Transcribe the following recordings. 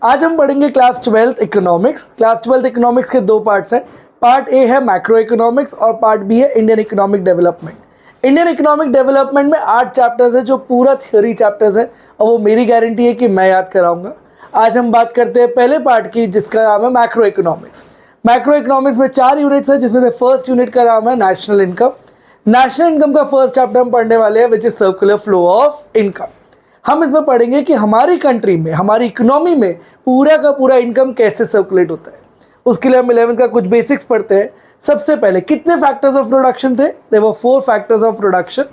आज हम पढ़ेंगे class 12th economics. Class 12th economics के दो पार्ट्स हैं। पार्ट ए है मैक्रो इकोनॉमिक्स और पार्ट बी है Indian economic development. Indian economic development में 8 चैप्टर्स है जो पूरा थ्योरी चैप्टर्स है और वो मेरी गारंटी है कि मैं याद कराऊंगा। आज हम बात करते हैं पहले पार्ट की जिसका नाम है मैक्रो इकोनॉमिक्स। मैक्रो इकोनॉमिक्स में 4 यूनिट्स है जिसमें से फर्स्ट यूनिट का नाम है नेशनल इनकम। नेशनल इनकम का फर्स्ट चैप्टर हम पढ़ने वाले हैं which is circular flow of income. हम इसमें पढ़ेंगे कि हमारी कंट्री में, हमारी इकोनॉमी में पूरा का पूरा इनकम कैसे सर्कुलेट होता है। उसके लिए हम 11th का कुछ बेसिक्स पढ़ते हैं। सबसे पहले कितने फैक्टर्स ऑफ प्रोडक्शन थे? There were 4 factors of production,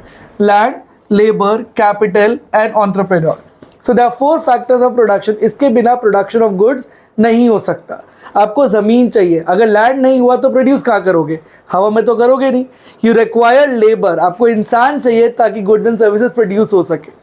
land, labour, capital and entrepreneur. So there are 4 factors of production. इसके बिना प्रोडक्शन ऑफ गुड्स नहीं हो सकता। आपको ज़मीन चाहिए, अगर लैंड नहीं हुआ तो प्रोड्यूस कहाँ करोगे? हवा में तो करोगे नहीं। यू रिक्वायर लेबर, आपको इंसान चाहिए ताकि गुड्स एंड सर्विसेज प्रोड्यूस हो सके।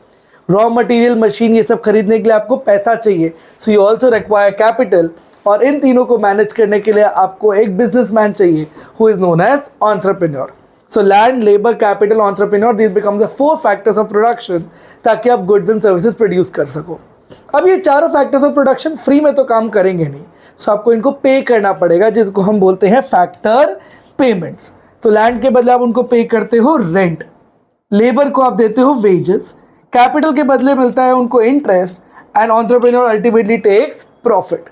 रॉ मटेरियल, मशीन, ये सब खरीदने के लिए आपको पैसा चाहिए। So you also require capital. और इन तीनों को मैनेज करने के लिए आपको एक बिजनेसमैन चाहिए who is known as entrepreneur. So land, labour, capital, entrepreneur, this becomes the 4 factors of production ताकि आप गुड्स एंड सर्विसेज प्रोड्यूस कर सको। अब ये चारों फैक्टर्स ऑफ प्रोडक्शन फ्री में तो काम करेंगे नहीं, सो आपको इनको पे करना पड़ेगा जिसको हम बोलते हैं फैक्टर पेमेंट्स। तो लैंड के बदले आप उनको पे करते हो रेंट, लेबर को आप देते हो वेजेस, कैपिटल के बदले मिलता है उनको interest and entrepreneur ultimately takes profit.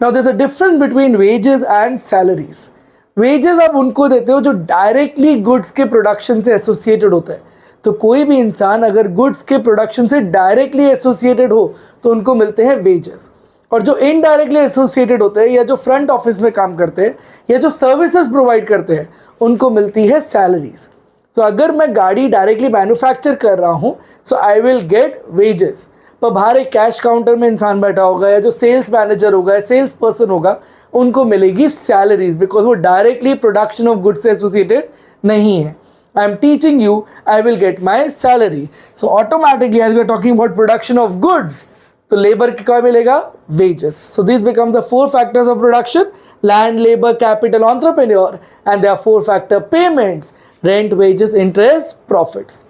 Now there is a difference between wages and salaries. Wages आप उनको देते हो जो डायरेक्टली गुड्स के प्रोडक्शन से एसोसिएटेड होता है। तो कोई भी इंसान अगर गुड्स के प्रोडक्शन से डायरेक्टली एसोसिएटेड हो तो उनको मिलते हैं वेजेस। और जो इनडायरेक्टली एसोसिएटेड होते हैं या जो फ्रंट ऑफिस में काम करते हैं या जो सर्विसेज प्रोवाइड करते हैं उनको मिलती है सैलरीज। तो अगर मैं गाड़ी डायरेक्टली मैन्युफैक्चर कर रहा हूँ सो आई विल गेट वेजेस, पर बाहर एक कैश काउंटर में इंसान बैठा होगा या जो सेल्स मैनेजर होगा या सेल्स पर्सन होगा उनको मिलेगी सैलरीज, बिकॉज वो डायरेक्टली प्रोडक्शन ऑफ गुड्स से एसोसिएटेड नहीं है। I am teaching you, I will get my salary. So automatically as we are talking about production of goods तो लेबर क्या मिलेगा? Wages. So this becomes the 4 factors of production, land, labour, capital, entrepreneur, and there are 4 factor payments, rent, wages, interest, profits.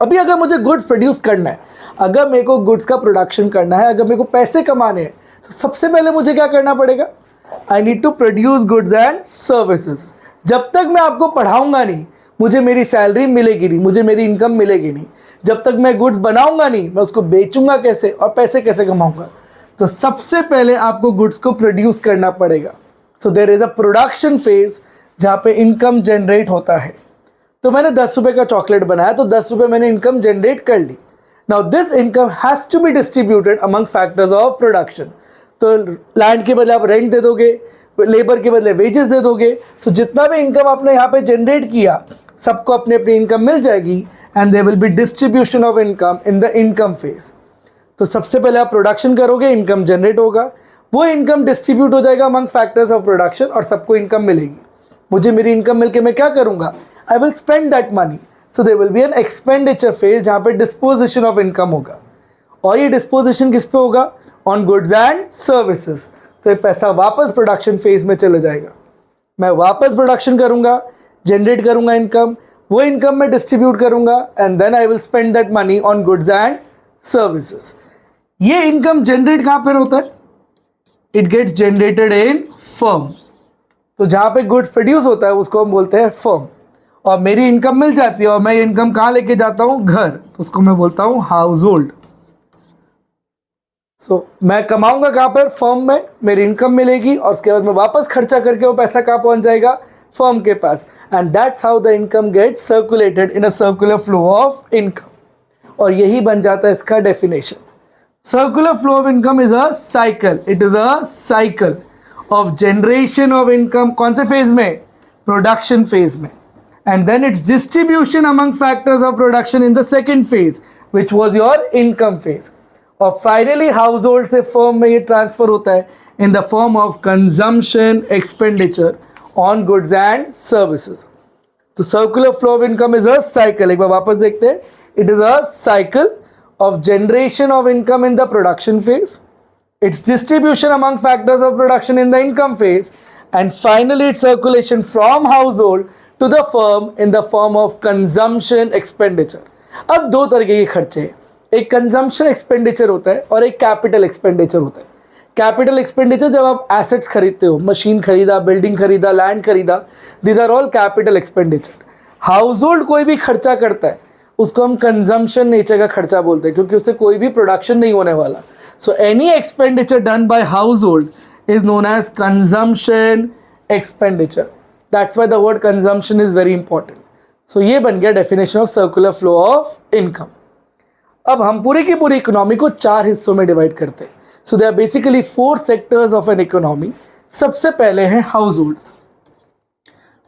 अभी अगर मुझे goods produce करना है, अगर मेरे को गुड्स का प्रोडक्शन करना है, अगर मेरे को पैसे कमाने हैं तो सबसे पहले मुझे क्या करना पड़ेगा? I need to produce goods and services. जब तक मैं आपको पढ़ाऊंगा नहीं मुझे मेरी सैलरी मिलेगी नहीं, मुझे मेरी इनकम मिलेगी नहीं। जब तक मैं गुड्स बनाऊंगा नहीं मैं उसको बेचूंगा कैसे और पैसे कैसे कमाऊंगा? तो सबसे पहले आपको गुड्स को प्रोड्यूस करना पड़ेगा। So there is a production phase जहाँ पे इनकम जनरेट होता है। तो मैंने 10 रुपये का चॉकलेट बनाया तो 10 रुपये मैंने इनकम जनरेट कर ली। Now this income has to be distributed among factors of production. तो लैंड के बदले आप रेंट दे दोगे, लेबर के बदले वेजेस दे दोगे। सो जितना भी इनकम आपने यहाँ पे जनरेट किया सबको अपनी अपनी इनकम मिल जाएगी and there will be distribution of income in the income phase. तो सबसे पहले आप प्रोडक्शन करोगे, इनकम जनरेट होगा, वो इनकम डिस्ट्रीब्यूट हो जाएगा अमंग फैक्टर्स ऑफ प्रोडक्शन और सबको इनकम मिलेगी। मुझे मेरी इनकम मिलके मैं क्या करूँगा? I will spend that money. So there will be an expenditure phase जहाँ पे disposition of income होगा और ये disposition किस पे होगा? On goods and services. तो ये पैसा वापस production phase में चले जाएगा। मैं वापस production करूँगा, generate करूँगा income, वो income मैं distribute करूँगा and then I will spend that money on goods and services. ये income generate कहाँ पर होता है? It gets generated in firm. तो जहाँ पे goods produce होता है उसको हम बोलते हैं firm। और मेरी इनकम मिल जाती है और मैं इनकम कहाँ लेके जाता हूँ? घर। तो उसको मैं बोलता हूँ हाउस होल्ड। सो मैं कमाऊंगा कहाँ पर? फर्म में। मेरी इनकम मिलेगी और उसके बाद मैं वापस खर्चा करके वो पैसा कहाँ पहुँच जाएगा? फर्म के पास। And that's how the income get circulated in a circular flow of income. और यही बन जाता है इसका definition. Circular flow of income is a cycle. It is a cycle of generation of income. कौन से फेज में? प्रोडक्शन फेज में। And then its distribution among factors of production in the second phase, which was your income phase. और finally household से firm में ये transfer होता है in the form of consumption expenditure on goods and services. तो circular flow of income is a cycle. एक बार वापस देखते हैं. It is a cycle of generation of income in the production phase, its distribution among factors of production in the income phase, and finally its circulation from household to the firm in the form of consumption expenditure. अब 2 तरीके के खर्चे हैं, एक consumption expenditure होता है और एक कैपिटल एक्सपेंडिचर होता है। कैपिटल एक्सपेंडिचर जब आप एसेट्स खरीदते हो, मशीन खरीदा, बिल्डिंग खरीदा, लैंड खरीदा, these are all capital expenditure. Household कोई भी खर्चा करता है उसको हम कंजम्पशन नेचर का खर्चा बोलते हैं, क्योंकि उससे कोई भी प्रोडक्शन नहीं होने वाला। So any expenditure done by household is known as consumption expenditure. That's why the word consumption is very important. So ये बन गया definition of circular flow of income. अब हम पूरी की पूरी इकोनॉमी को 4 हिस्सों में डिवाइड करते हैं। So they are basically 4 sectors of an economy. सबसे पहले है हाउस होल्ड्स।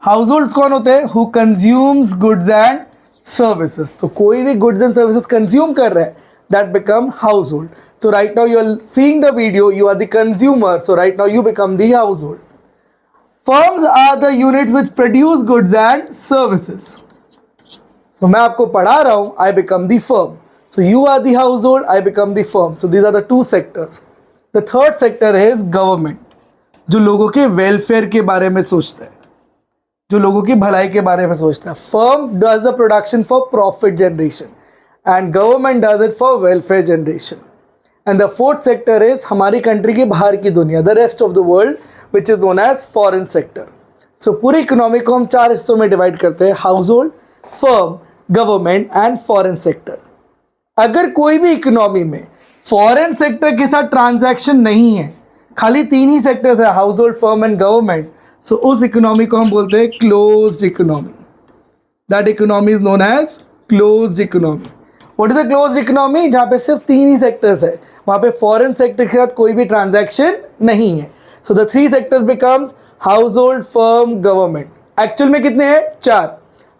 हाउस होल्ड्स कौन होते हैं? Who consumes goods and services. तो कोई भी गुड्स एंड सर्विसेज कंज्यूम कर रहा है, that become household. So right now you are seeing the video, you are the consumer, so right now you become the household. Firms are the units which produce goods and services. तो मैं आपको पढ़ा रहा हूं, I become the firm. So you are the household, I become the firm. So these are the 2 sectors. The third sector is government, जो लोगों के welfare के बारे में सोचता है, जो लोगों की भलाई के बारे में सोचता है। Firm does the production for profit generation and government does it for welfare generation. And the fourth sector is हमारी कंट्री के बाहर की दुनिया, the rest of the world, which is known as foreign sector. So पूरी economy को हम 4 हिस्सों में डिवाइड करते हैं, household, firm, government and foreign sector. अगर कोई भी इकोनॉमी में फॉरेन सेक्टर के साथ ट्रांजैक्शन नहीं है, खाली 3 ही सेक्टर्स है, household, firm and government, so उस इकोनॉमी को हम बोलते हैं closed economy. That economy is known as closed economy. What is a closed economy? जहां पे सिर्फ 3 ही सेक्टर्स है, वहां पे फॉरेन सेक्टर के साथ कोई भी ट्रांजैक्शन नहीं है। So the 3 sectors becomes household, firm, government. Actual में कितने हैं? 4,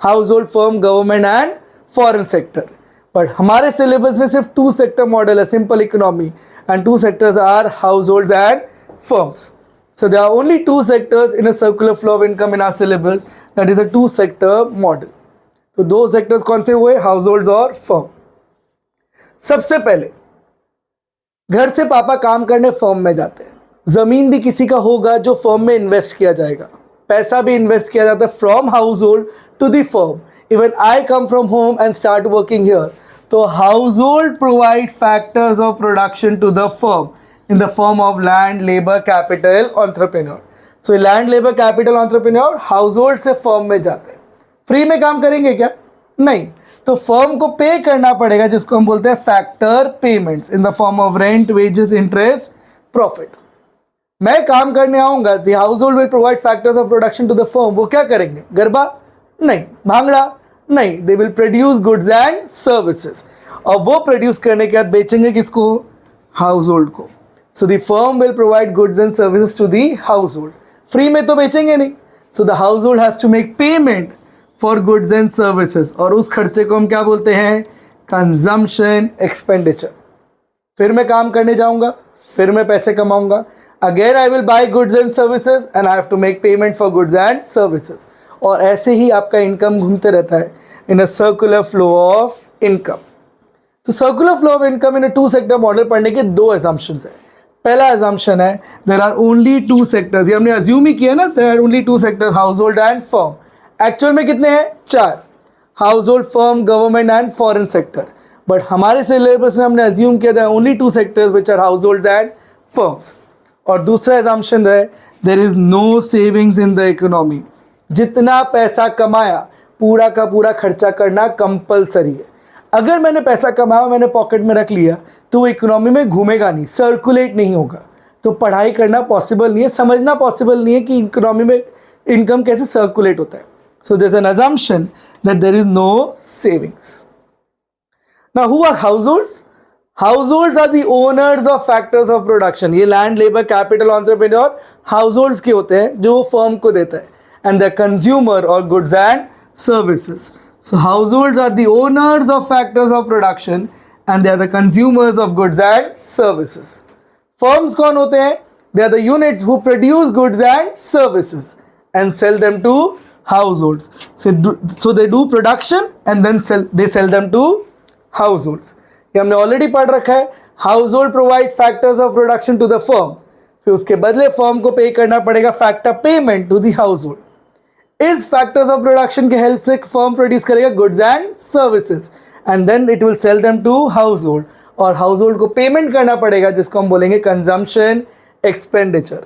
household, firm, government and foreign sector. But हमारे सिलेबस में सिर्फ 2 सेक्टर मॉडल है, simple economy, and 2 sectors are households and firms. So there are only 2 sectors in a circular flow of income in our syllabus, that is a 2 sector model. तो 2 sectors कौन से हुए? House holds और firm. सबसे पहले घर से पापा काम करने फर्म में जाते हैं, जमीन भी किसी का होगा जो फर्म में इन्वेस्ट किया जाएगा, पैसा भी इन्वेस्ट किया जाता है from household to the firm. Even I come from home and start working here. So household provide factors of production to the firm in the form of land, labor, capital, entrepreneur. So land, labor, capital, entrepreneur household से firm में जाते हैं। Free में काम करेंगे क्या? नहीं, तो फर्म को पे करना पड़ेगा, जिसको हम बोलते हैं factor payments in the form of rent, wages, interest, profit. मैं काम करने आऊंगा, the household will provide factors of production to the firm. वो क्या करेंगे? गरबा नहीं, भांगड़ा नहीं, they will produce goods and services, और वो प्रोड्यूस करने के बाद बेचेंगे किसको? हाउस होल्ड को। So the firm will provide goods and services to the household. Free में तो बेचेंगे नहीं, so the household has to make payment for goods and services, और उस खर्चे को हम क्या बोलते हैं? Consumption expenditure. फिर मैं काम करने जाऊंगा, फिर मैं पैसे कमाऊंगा, again I will buy goods and services and I have to make payment for goods and services. और ऐसे ही आपका इनकम घूमते रहता है in a circular flow of income. तो circular flow of income in a 2 sector model पढ़ने के 2 assumptions है। पहला assumption है देयर आर ओनली 2 सेक्टर्स, ये हमने अज्यूम ही किया ना, there are only 2 sectors, household and firm. Actual में कितने हैं? 4, household, firm, government and foreign sector. But हमारे सिलेबस में हमने अज्यूम किया there are only 2 sectors which are household and firms. और दूसरा assumption है there is no savings in the economy. जितना पैसा कमाया पूरा का पूरा खर्चा करना कंपलसरी है। अगर मैंने पैसा कमाया, मैंने पॉकेट में रख लिया, तो वो इकोनॉमी में घूमेगा नहीं, सर्कुलेट नहीं होगा। तो पढ़ाई करना पॉसिबल नहीं है, समझना पॉसिबल नहीं है कि इकोनॉमी में इनकम कैसे सर्कुलेट होता है। So there is an assumption that there is no savings. Now who are households? Households are the owners of factors of production. ये land, labour, capital, entrepreneur households के होते हैं जो वो फर्म को देता है, and the consumer or goods and services. So households are the owners of factors of production and they are the consumers of goods and services. Firms कौन होते हैं? They are the units who produce goods and services and sell them to households. So they do production and then they sell them to households. ये हमने already पढ़ रखा है। Household provide factors of production to the firm. फिर उसके बदले firm को pay करना पड़ेगा factor payment to the household. इस फैक्टर्स ऑफ प्रोडक्शन के हेल्प से फर्म प्रोड्यूस करेगा goods and services and then it will sell them to household, और हाउस होल्ड को पेमेंट करना पड़ेगा, जिसको हम बोलेंगे consumption expenditure.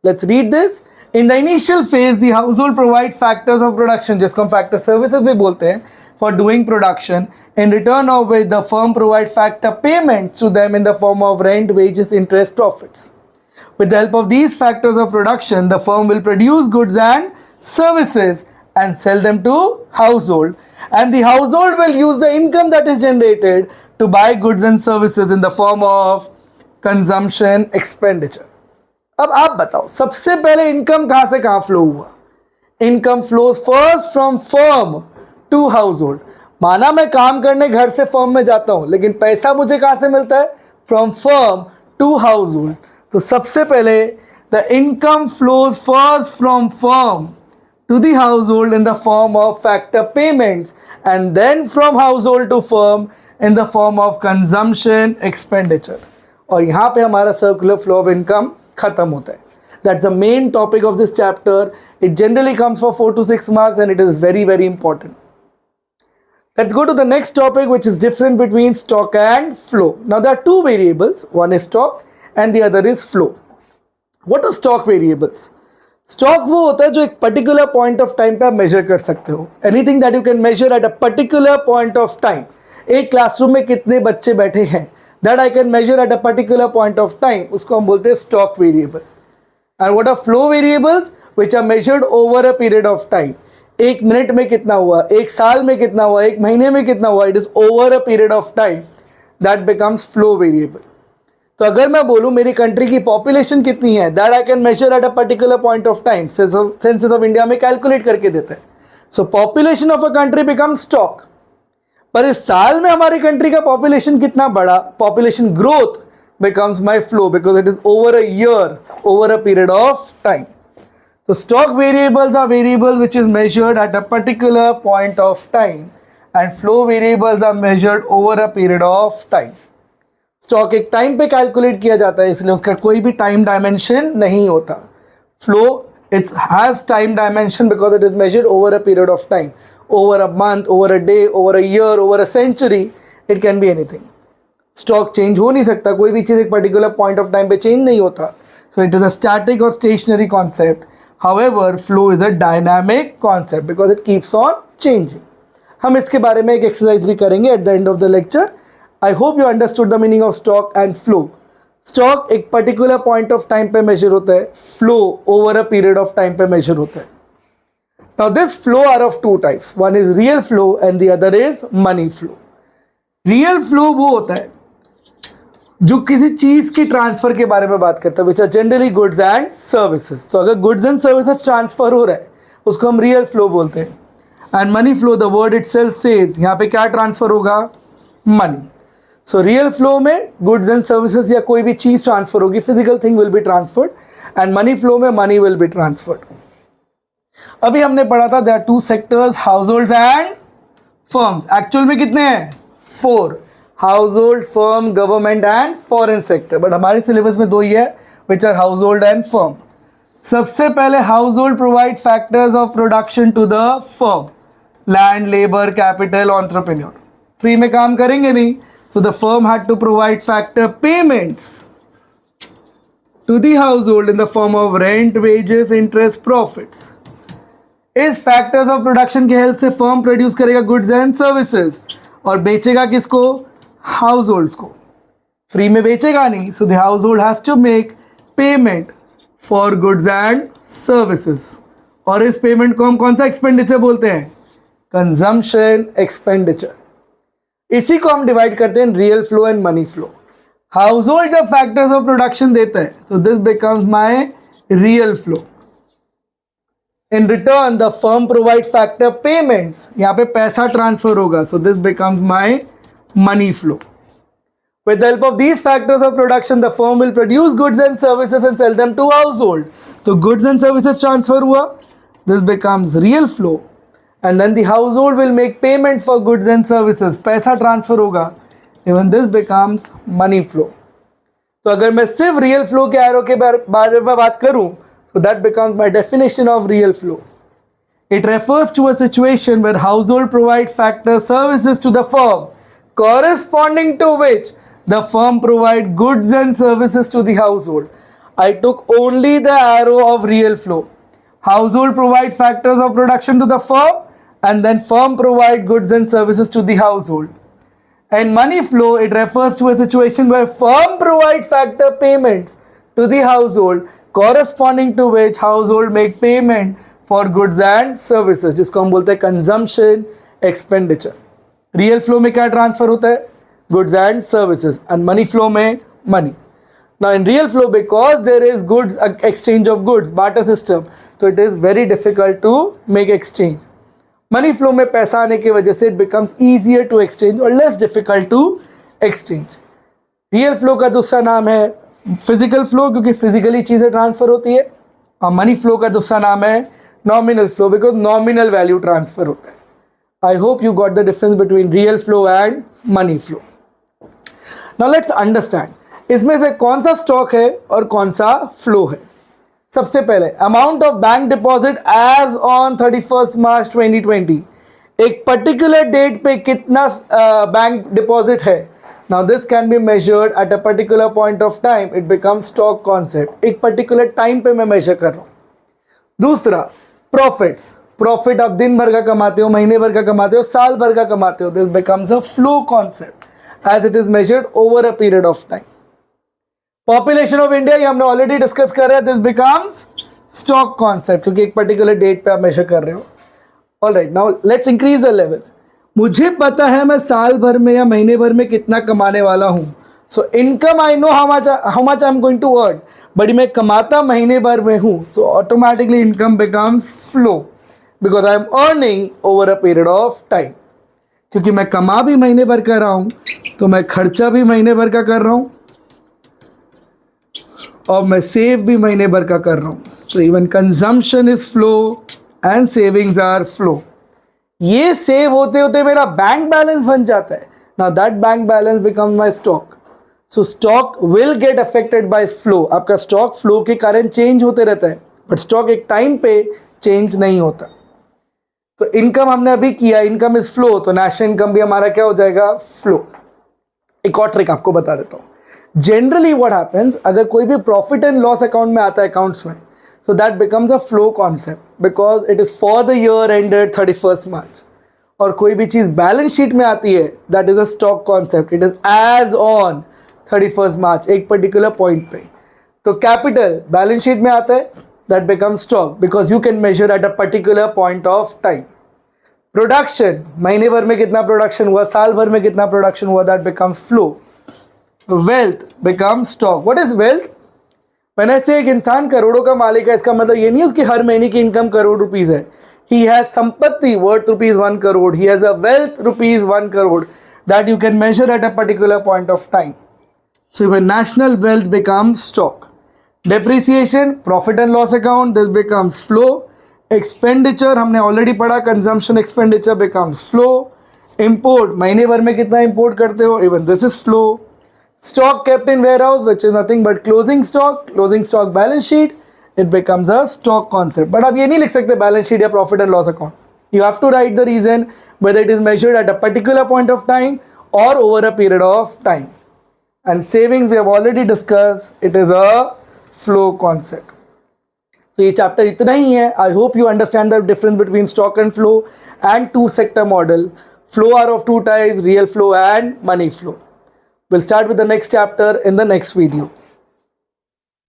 Let's read this. In the initial phase the household provide factors of production, जिसको हम फैक्टर सर्विसेज भी बोलते हैं, for doing production, in return of which the firm provide factor payments to them in the form of rent, wages, interest, profits. With the help of these factors of production, the firm will produce goods and services and sell them to household, and the household will use the income that is generated to buy goods and services in the form of consumption expenditure. अब आप बताओ, सबसे पहले income कहां से कहां flow हुआ? Income flows first from firm to household. माना मैं काम करने घर से फर्म में जाता हूं, लेकिन पैसा मुझे कहां से मिलता है? From firm to household. तो सबसे पहले the income flows first from firm to the household in the form of factor payments, and then from household to firm in the form of consumption expenditure. और यहां पे हमारा circular flow of income खत्म होता है। That's the main topic of this chapter. It generally comes for 4 to 6 marks and it is very, very important. Let's go to the next topic, which is different between stock and flow. Now there are two variables. One is stock and the other is flow. What are stock variables? Stock वो होता है जो एक particular point of time पे आप measure कर सकते हो. Anything that you can measure at a particular point of time. एक classroom में कितने बच्चे बैठे हैं, that I can measure at a particular point of time, उसको हम बोलते हैं stock variable. And what are flow variables? Which are measured over a period of time. एक मिनट में कितना हुआ, एक साल में कितना हुआ, एक महीने में कितना हुआ, it is over a period of time, that becomes flow variable. तो अगर मैं बोलूं मेरी कंट्री की पॉपुलेशन कितनी है, that I can measure eight a particular point of time, census of India में कैलकुलेट करके देता है। सो population of a country becomes stock. पर इस साल में हमारी कंट्री का पॉपुलेशन कितना बढ़ा, population growth becomes my flow, because it is over a year, over a period of time. So stock variables are variables which is measured at a particular point of time, and flow variables are measured over a period of time. Stock एक time पे calculate किया जाता है, इसलिए उसका कोई भी time dimension नहीं होता। Flow it has time dimension because it is measured over a period of time, over a month, over a day, over a year, over a century. It can be anything. Stock change हो नहीं सकता, कोई भी चीज़ एक particular point of time पे change नहीं होता। So it is a static or stationary concept. However, flow is a dynamic concept because it keeps on changing. हम इसके बारे में एक एक्सरसाइज भी करेंगे at the end of the lecture. I hope you understood the meaning of stock and flow. Stock एक particular point of time पे measure होता है, flow over a period of time पे measure होता है. Now this flow are of two types. One is real flow and the other is money flow. Real flow वो होता है जो किसी चीज की ट्रांसफर के बारे में बात करता है, which are generally goods and services. तो अगर गुड्स एंड सर्विसेज ट्रांसफर हो रहा है उसको हम रियल फ्लो बोलते हैं। And money flow, the word itself says, यहाँ पे क्या ट्रांसफर होगा? मनी। सो रियल फ्लो में गुड्स एंड सर्विसेज या कोई भी चीज ट्रांसफर होगी, physical thing will be transferred, and money flow में मनी विल बी ट्रांसफर्ड। अभी हमने पढ़ा था there are two sectors, household and firms. Actual में कितने हैं? 4, household, firm, government and foreign sector. But हमारे सिलेबस में 2 ही है, which are household and firm. सबसे पहले household provide factors of production to the firm, land, labour, capital, entrepreneur. Free में काम करेंगे नहीं, so the firm had to provide factor payments to the household in the form of rent, wages, interest, profits. इस factors of production की help से firm produce करेगा goods and services और बेचेगा किसको? हाउसहोल्ड्स को। फ्री में बेचेगा नहीं, so the household has to make payment for goods and services. और इस पेमेंट को हम कौन सा एक्सपेंडिचर बोलते हैं? Consumption expenditure. इसी को हम डिवाइड करते हैं real flow and money flow. Household जब फैक्टर्स ऑफ प्रोडक्शन देता है, so this becomes my real flow. In return, the firm provide factor payments. यहाँ पे पैसा ट्रांसफर होगा, so this becomes my money flow. With the help of these factors of production, the firm will produce goods and services and sell them to household. तो goods and services transfer हुआ, this becomes real flow. And then the household will make payment for goods and services. पैसा transfer होगा, even this becomes money flow. तो अगर मैं सिर्फ real flow के arrow के बारे में बात करूं, so that becomes my definition of real flow. It refers to a situation where household provide factor services to the firm, corresponding to which The firm provide goods and services to the household. I took only the arrow of real flow. Household provide factors of production to the firm, and then firm provide goods and services to the household. And money flow, it refers to a situation where firm provide factor payments to the household, corresponding to which household make payment for goods and services, जिसको हम बोलते हैं consumption expenditure. Real flow में क्या transfer होता है? Goods and services. And money flow में money. Now in real flow, because there is goods exchange of goods, barter system, so it is very difficult to make exchange. Money flow में पैसा आने की वजह से it becomes easier to exchange or less difficult to exchange. Real flow का दूसरा नाम है physical flow, क्योंकि physically चीज़ें transfer होती है, और money flow का दूसरा नाम है nominal flow, because nominal value transfer होता है. I hope you got the difference between real flow and money flow. Now let's understand इसमें से कौन सा स्टॉक है और कौन सा फ्लो है. सबसे पहले amount of bank deposit as on 31 March 2020. एक पर्टिकुलर डेट पे कितना बैंक डिपॉजिट है. Now this can be measured at a particular point of time. It become stock concept. एक पर्टिकुलर टाइम पे मैं मेजर कर रहा हूँ. दूसरा प्रॉफिट्स. प्रॉफिट आप दिन भर का कमाते हो, महीने भर का कमाते हो, साल भर का कमाते हो. This becomes a flow concept as it is measured over a period of time. Population of India, ये हमने ऑलरेडी डिस्कस कर रहे हैं. दिस बिकम्स स्टॉक कॉन्सेप्ट, क्योंकि एक पर्टिकुलर डेट पे आप मेजर कर रहे हो. Alright, now let's increase the level. मुझे पता है मैं साल भर में या महीने भर में कितना कमाने वाला हूँ. So income I know how much I am going to earn, but मैं कमाता महीने भर में हूँ. So automatically income becomes flow, because I am earning over a period of time. क्योंकि मैं कमा भी महीने भर कर रहा हूँ, तो मैं खर्चा भी महीने भर का कर रहा हूँ, और मैं सेव भी महीने भर का कर रहा हूँ. So even consumption is flow and savings are flow. ये सेव होते होते मेरा बैंक बैलेंस बन जाता है. Now that bank balance becomes my stock. So stock will get affected by flow. आपका स्टॉक फ्लो के कारण चेंज होते रहता है, बट स्टॉक एक टाइम पे चेंज नहीं होता. तो इनकम हमने अभी किया, इनकम इज फ्लो, तो नेशनल इनकम भी हमारा क्या हो जाएगा? फ्लो. एक और ट्रिक आपको बता देता हूँ. जनरली व्हाट हैपेंस, अगर कोई भी प्रॉफिट एंड लॉस अकाउंट में आता है अकाउंट्स में, so that becomes a flow concept, because it is for the year ended 31 March. और कोई भी चीज बैलेंस शीट में आती है, that is a stock concept. It is as on 31 March, एक पर्टिकुलर पॉइंट पे. तो कैपिटल बैलेंस शीट में आता है, that becomes stock, because you can measure eight a particular point of time. Production, महीने भर में कितना प्रोडक्शन हुआ, साल भर में कितना प्रोडक्शन हुआ, that becomes flow. Wealth becomes stock. What is wealth? मैंने से एक इंसान करोड़ों का मालिक है, इसका मतलब ये नहीं है उसकी हर महीने की इनकम करोड़ रुपीज है. ही हैज संपत्ति worth rupees 1 crore. He has a wealth rupees 1 crore that you can measure eight a particular point of time. So your national wealth becomes stock. Depreciation, profit and loss account, this becomes flow. Expenditure हमने already पढ़ा, consumption expenditure becomes flow. Import, महीने भर में कितना import करते हो, even this is flow. Stock kept in warehouse, which is nothing but closing stock balance sheet, it becomes a stock concept. But आप ये नहीं लिख सकते balance sheet या profit and loss account. You have to write the reason whether it is measured at a particular point of time or over a period of time. And savings we have already discussed, it is a flow concept. So ये chapter इतना ही है. I hope you understand the difference between stock and flow and two sector model. Flow are of two types, real flow and money flow. We'll start with the next chapter in the next video.